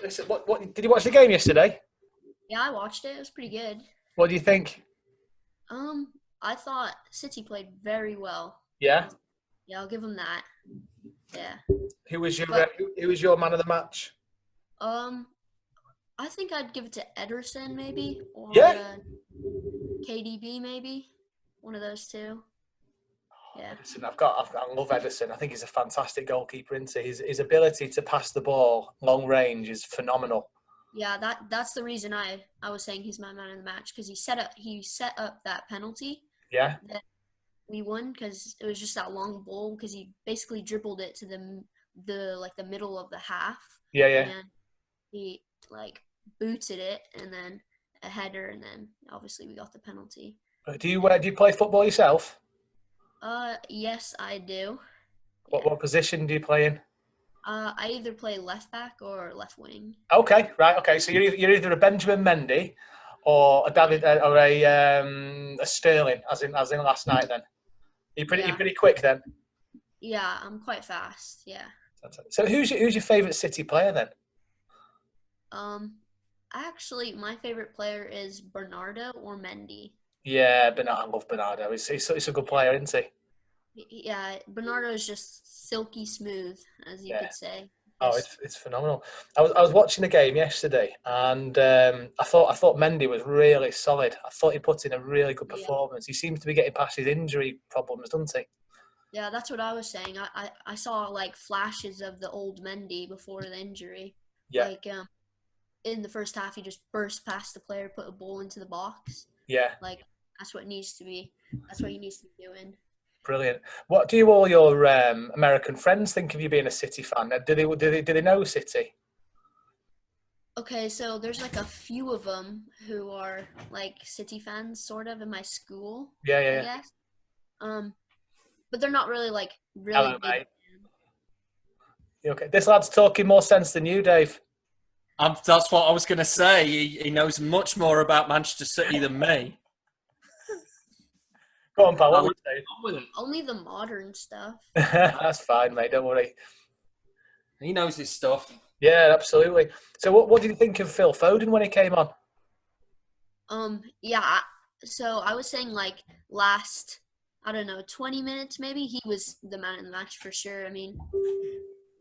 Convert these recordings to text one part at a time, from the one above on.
Listen, what did you watch the game yesterday? Yeah, I watched it. It was pretty good. What do you think? Um, I thought City played very well. Yeah. Yeah, I'll give them that. Yeah, Who was your but who was your man of the match? um, I think I'd give it to Ederson maybe or Yeah. KDB maybe. One of those two. Yeah, Ederson, I love Ederson. I think he's a fantastic goalkeeper. Isn't he? His ability to pass the ball long range is phenomenal. yeah. That's the reason I was saying he's my man of the match because he set up that penalty Yeah. that we won because it was just that long ball because he basically dribbled it to the middle of the half Yeah, yeah. and he like booted it and then a header and then obviously we got the penalty. Do you play football yourself? Yes, I do. What Yeah. what position do you play in? I either play left back or left wing. Okay, right. Okay, so you're either a Benjamin Mendy or a David or a Sterling, as in last night. Then you're Yeah. pretty quick then. Yeah, I'm quite fast. Yeah. So who's your favourite City player then? Um, actually, my favorite player is Bernardo or Mendy. Yeah, Bernardo. I love Bernardo. He's a good player, isn't he? Yeah, Bernardo is just silky smooth, as you Yeah. could say. Oh, Just it's phenomenal. I was watching the game yesterday, and I thought Mendy was really solid. I thought he put in a really good yeah, performance. He seems to be getting past his injury problems, doesn't he? yeah. That's what I was saying. I saw like flashes of the old Mendy before the injury. Yeah, Like in the first half, he just burst past the player, put a ball into the box. yeah, Like that's what needs to be. That's what he needs to be doing. brilliant. What do all your American friends think of you being a City fan? Do they know City? Okay, so there's like a few of them who are like City fans, sort of, in my school, Yeah, yeah, I yeah. guess. Um, but they're not really like really Hello, big. mate. You okay? This lad's talking more sense than you, Dave. That's what I was going to say. He knows much more about Manchester City than me. Go on, pal. What I'll were let you on with him. Only the modern stuff. saying? That's fine, mate. Don't worry. He knows his stuff. Yeah, absolutely. So, what did you think of Phil Foden when he came on? Yeah. So I was saying like last, I don't know, 20 minutes maybe. He was the man in the match for sure. I mean,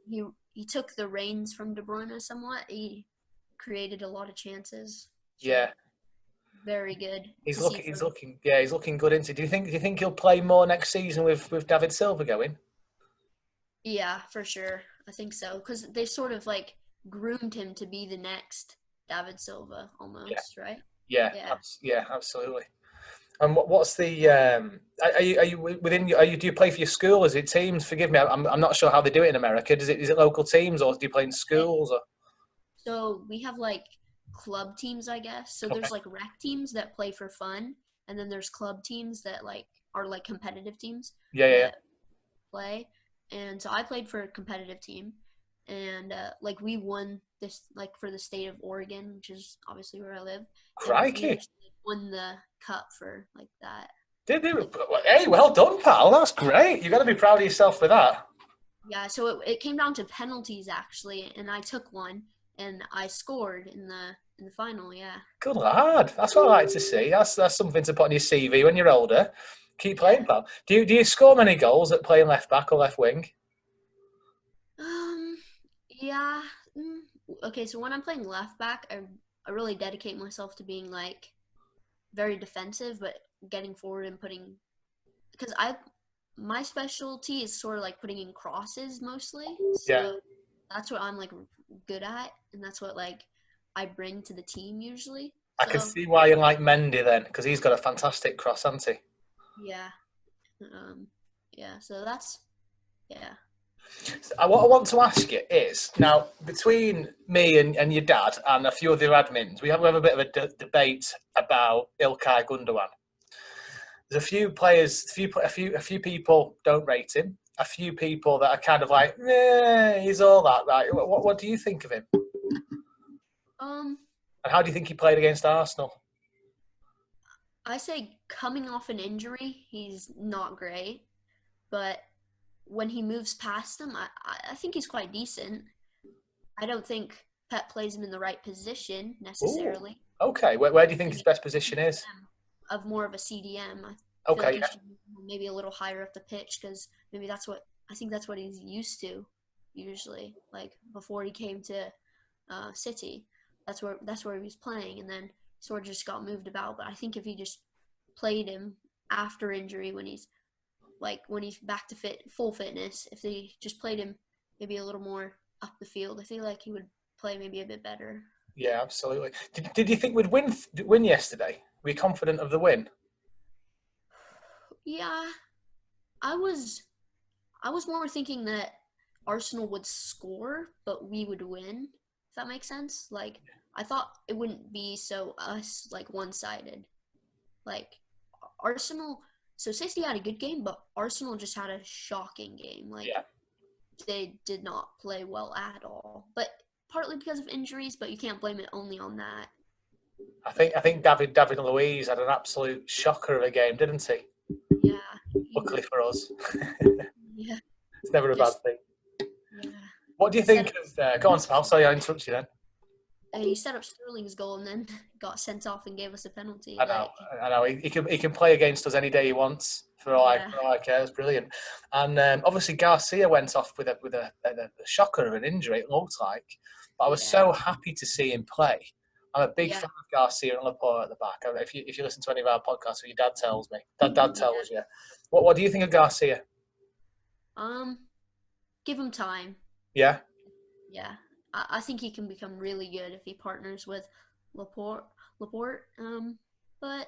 he he took the reins from De Bruyne somewhat. He created a lot of chances. So Yeah, very good he's to see looking. from He's him. looking. Yeah, he's looking good. Into. Do you think he'll play more next season with David Silva going? Yeah, for sure. I think so because they sort of like groomed him to be the next David Silva Yeah, almost, right? yeah, Yeah. yeah, absolutely. And what's the? Are you within? Do you play for your school? Is it teams? Forgive me, I'm not sure how they do it in America. Is it local teams or do you play in schools? Or So we have like club teams, I guess. So okay, there's like rec teams that play for fun, and then there's club teams that like are like competitive teams yeah, yeah, yeah. that play. And so I played for a competitive team, and like we won this like for the state of Oregon, which is obviously where I live, and we Crikey! actually won the cup for like that. Did they? Like Hey, well done, pal. That's great. You got to be proud of yourself for that. yeah, so it came down to penalties actually, and I took one, and I scored in the final. Yeah, Good lad. That's what I like to see. That's something to put on your CV when you're older. Keep yeah. playing, pal. Do you score many goals at playing left back or left wing? Um, yeah. mm, Okay, so when I'm playing left back, I really dedicate myself to being like very defensive, but getting forward and putting because I my specialty is sort of like putting in crosses mostly. Yeah, So that's what I'm like good at, and that's what like I bring to the team usually. I can So see why you like Mendy then, because he's got a fantastic cross, hasn't he? yeah, um, yeah. So that's yeah. What I want to ask you is now between me and your dad and a few other admins, we have a bit of a debate about Ilkay Gundogan. There's a few players, a few people don't rate him. A few people that are kind of like, he's all that, right? What do you think of him? Um, And how do you think he played against Arsenal? I say coming off an injury, he's not great, but when he moves past them, I think he's quite decent. I don't think Pep plays him in the right position necessarily. Okay, where do you think his best position is? Of more of a CDM. I feel like he Okay, should be maybe a little higher up the pitch because maybe that's what he's used to usually. Like before he came to City, that's where he was playing, and then sort of just got moved about. But I think if he just played him after injury when he's back to full fitness, if they just played him maybe a little more up the field, I feel like he would play maybe a bit better. Yeah, absolutely. Did you think we'd win yesterday? Were you confident of the win? Yeah, I was more thinking that Arsenal would score, but we would win. If that makes sense. Like I thought it wouldn't be so us like one-sided. Like Arsenal. So City had a good game, but Arsenal just had a shocking game. Like Yeah. they did not play well at all. But partly because of injuries, but you can't blame it only on that. I think David Luiz had an absolute shocker of a game, didn't he? Yeah. Luckily for us. Yeah. It's never a bad thing. Yeah. What do you think of... go on, Spal. Sorry, I interrupted you then. He set up Sterling's goal and then got sent off and gave us a penalty. I know. He can play against us any day he wants. For all I care, it's brilliant. And obviously Garcia went off with a shocker of an injury. It looked like, but I was so happy to see him play. I'm a big fan of Garcia and Laporte at the back. If you listen to any of our podcasts, or your dad tells me, dad tells you. What do you think of Garcia? Give him time. Yeah. Yeah. I think he can become really good if he partners with Laporte. But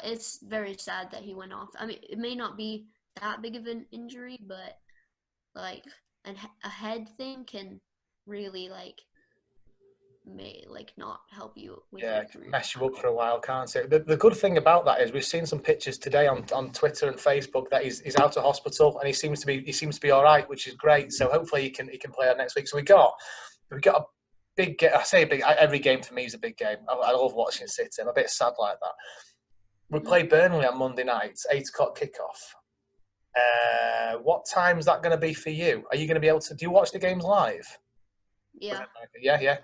it's very sad that he went off. I mean, it may not be that big of an injury, but like a head thing can really may not help you with it can mess you up for a while, can't it? The good thing about that is we've seen some pictures today on Twitter and Facebook that he's out of hospital and he seems to be all right, which is great. So hopefully he can play out next week. So we got a big game. I say big. Every game for me is a big game. I love watching City. I'm a bit sad like that. We play Burnley on Monday night, 8:00 kickoff. What time is that going to be for you? Are you going to be able to? Do you watch the games live? Yeah. Yeah.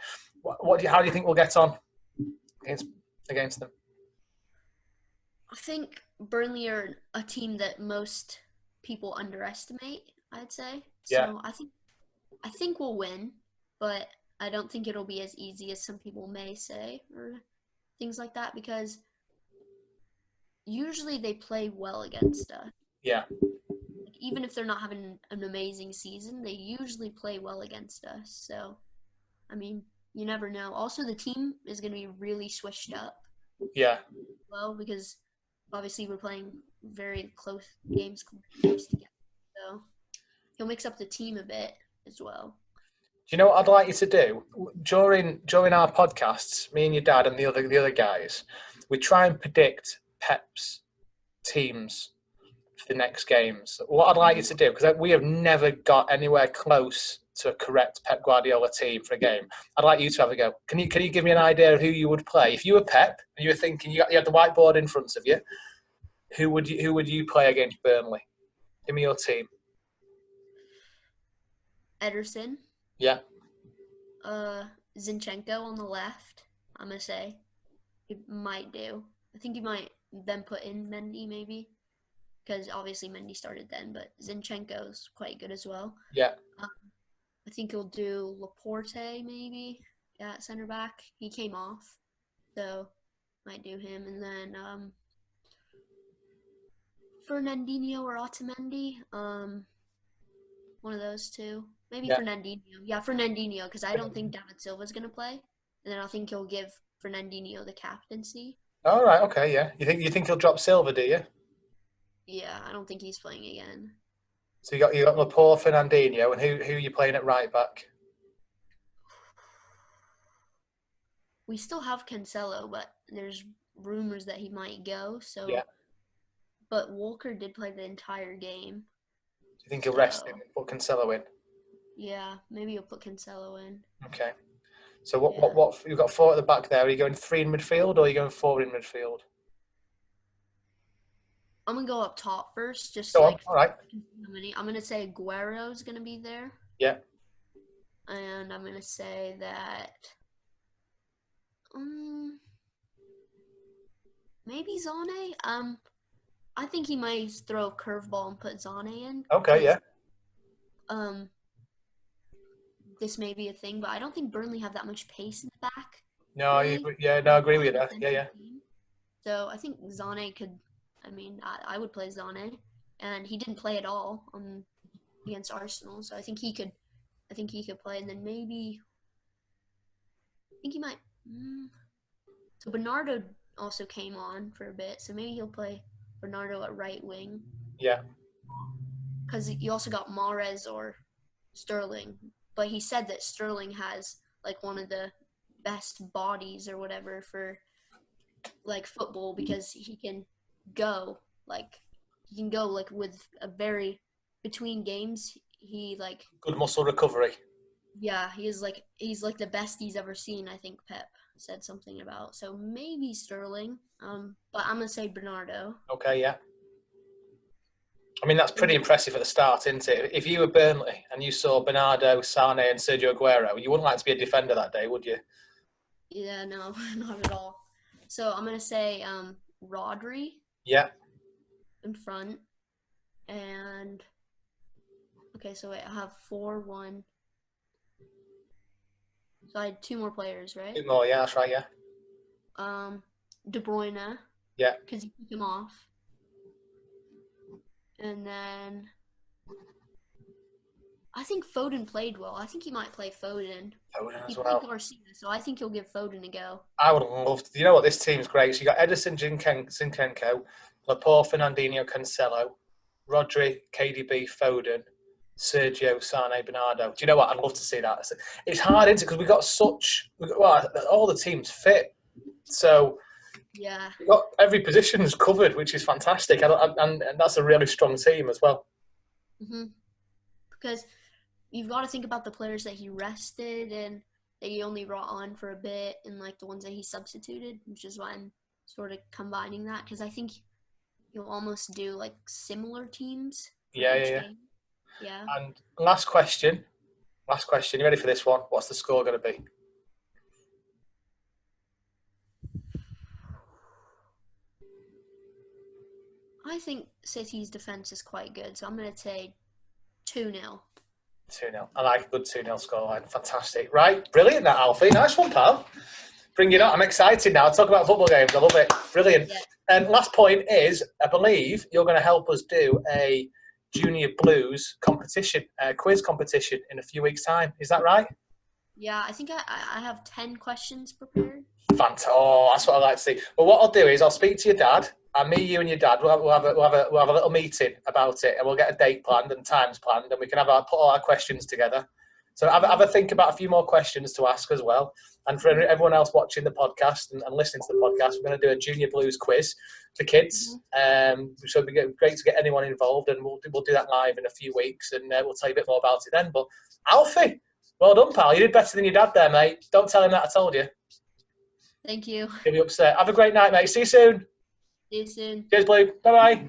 How do you think we'll get on against them? I think Burnley are a team that most people underestimate, I'd say. So I think we'll win, but I don't think it'll be as easy as some people may say or things like that because usually they play well against us. Yeah. Even if they're not having an amazing season, they usually play well against us. So, I mean, you never know. Also, the team is going to be really switched up. Yeah. Well, because obviously we're playing very close games together. So he'll mix up the team a bit as well. Do you know what I'd like you to do? During our podcasts, me and your dad and the other guys, we try and predict Pep's teams for the next games. What I'd like you to do, because we have never got anywhere close to a correct Pep Guardiola team for a game. I'd like you to have a go. Can you give me an idea of who you would play if you were Pep and you were thinking you had the whiteboard in front of you? Who would you play against Burnley? Give me your team. Ederson. Yeah. Zinchenko on the left. I'm gonna say he might do. I think he might then put in Mendy maybe, because obviously Mendy started then, but Zinchenko's quite good as well. Yeah. I think he'll do Laporte maybe at center back. He came off, so might do him, and then Fernandinho or Otamendi. One of those two. Maybe Fernandinho. Yeah, Fernandinho, because I don't think David Silva's going to play. And then I think he'll give Fernandinho the captaincy. All right, okay, yeah. You think he'll drop Silva, do you? Yeah, I don't think he's playing again. So you got Laporte, Fernandinho, and who are you playing at right back? We still have Cancelo, but there's rumors that he might go. So, but Walker did play the entire game. Do you think he'll rest him and put Cancelo in? Yeah, maybe he'll put Cancelo in. Okay. So what you've got 4 at the back there. Are you going 3 in midfield or are you going 4 in midfield? I'm gonna go up top first, just All right. I'm gonna say Aguero's gonna be there. Yeah. and I'm gonna say that maybe Zane. I think he might throw a curveball and put Zane in. Okay, yeah. This may be a thing, but I don't think Burnley have that much pace in the back. No, really. I agree with you there. Yeah. So I think Zane could. I mean, I would play Zane, and he didn't play at all against Arsenal. So I think he could. I think he could play, and then maybe. I think he might. So Bernardo also came on for a bit, so maybe he'll play Bernardo at right wing. Yeah. Because you also got Mahrez or Sterling, but he said that Sterling has like one of the best bodies or whatever for like football because he can go with a very between games. He like good muscle recovery. Yeah, he's like the best he's ever seen. I think Pep said something about. So maybe Sterling. But I'm gonna say Bernardo. Okay, yeah. I mean, that's pretty impressive at the start, isn't it? If you were Burnley and you saw Bernardo, Sane, and Sergio Aguero, you wouldn't like to be a defender that day, would you? Yeah, no, not at all. So I'm gonna say Rodri. Yeah. In front, and okay, so wait, I have 4-1. So I had 2 more players, right? 2 more, yeah, that's right, yeah. De Bruyne. Yeah. Because you took him off. And then I think Foden played well. I think he might play Foden. Foden as he well. played Garcia, so I think he'll give Foden a go. I would love to. You know what? This team's great. So you got Edison Zinchenko, Laporte, Fernandinho, Cancelo, Rodri, KDB, Foden, Sergio, Sane, Bernardo. Do you know what? I'd love to see that. It's hard, isn't it? Because all the teams fit. So yeah, we've got every position's covered, which is fantastic. And that's a really strong team as well. Mm-hmm. Because you've got to think about the players that he rested and that he only brought on for a bit and like the ones that he substituted, which is why I'm sort of combining that because I think you'll almost do like similar teams. Yeah. Yeah. And last question. You ready for this one? What's the score going to be? I think City's defense is quite good, so I'm going to say 2-0. 2-0. I like a good 2-0 scoreline. Fantastic. Right. Brilliant, that, Alfie. Nice one, pal. Bring it on. I'm excited now. Talk about football games. I love it. Brilliant. Yeah. And last point is, I believe you're going to help us do a Junior Blues competition, quiz competition in a few weeks' time. Is that right? Yeah, I think I have 10 questions prepared. Fantastic. Oh, that's what I like to see. Well, what I'll do is I'll speak to your dad, and me, you, and your dad. We'll have a little meeting about it, and we'll get a date planned and times planned, and we can put all our questions together. So have a think about a few more questions to ask as well. And for everyone else watching the podcast and listening to the podcast, we're going to do a Junior Blues quiz for kids. So it'd be great to get anyone involved, and we'll do that live in a few weeks, and we'll tell you a bit more about it then. But Alfie, well done, pal. You did better than your dad there, mate. Don't tell him that I told you. Thank you. He'll be upset. Have a great night, mate. See you soon. See you soon. Cheers, Blue. Bye-bye.